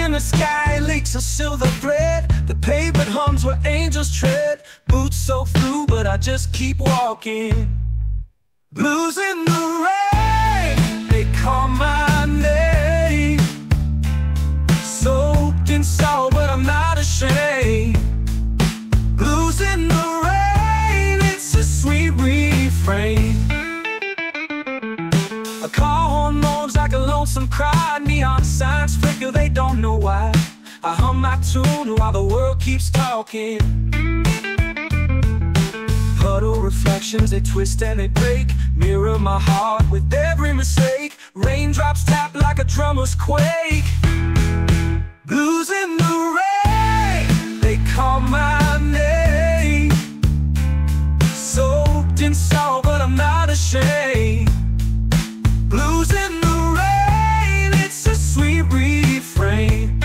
in the sky, lakes of silver thread. The pavement hums where angels tread. Boots so through, but I just keep walking. Blues in the rain, they call my name. Soaked in salt, but I'm not ashamed. Blues in the rain, it's a sweet refrain. A car horn moans like a lonesome cry. Neon signs flicker, they don't know why. I hum my tune while the world keeps talking. Puddle reflections, they twist and they break. Mirror my heart with every mistake. Raindrops tap like a drummer's quake. Blues in the rain, they call my name. Soaked in salt, but I'm not ashamed. Blues in the rain, it's a sweet refrain.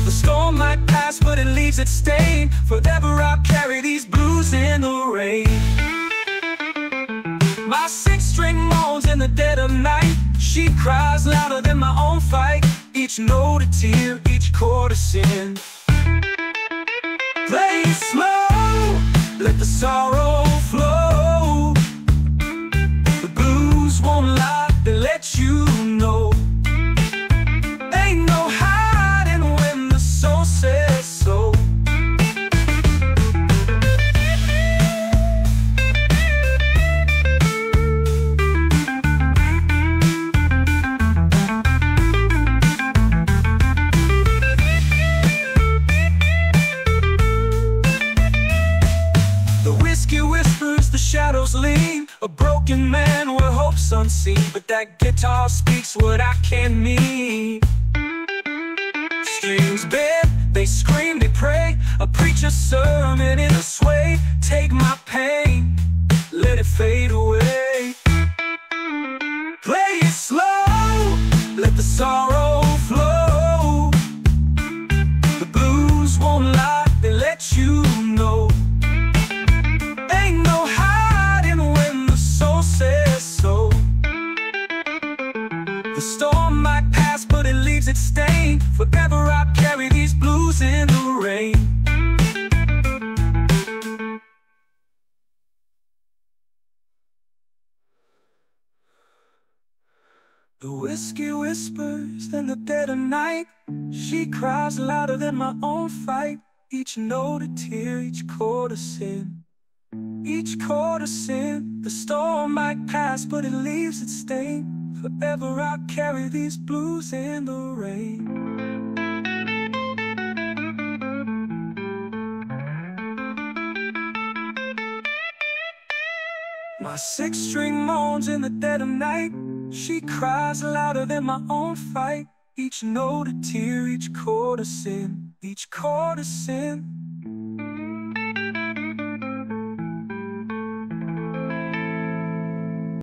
The storm might pass, but it leaves its stain. Forever I'll carry these blues in the rain. My six-string moans in the dead of night. She cries louder than my own fight. Each note a tear, each chord a sin. Play it slow, let the sorrow flow. The blues won't lie, they let you know. Ain't no hiding when the soul says so. Shadows lean, a broken man with hopes unseen. But that guitar speaks what I can't mean. Strings bend, they scream, they pray. A preacher's sermon in a sway. Take my pain, let it fade away. Play it slow, let the sorrow flow. The blues won't lie, they let you know. Ain't no so. The storm might pass, but it leaves its stain. Forever I carry these blues in the rain. The whiskey whispers in the dead of night. She cries louder than my own fight. Each note a tear, each chord a sin. Each chord a sin. The storm might pass, but it leaves its stain. Forever I'll carry these blues in the rain. My six-string moans in the dead of night. She cries louder than my own fight. Each note a tear, each chord a sin. Each chord a sin.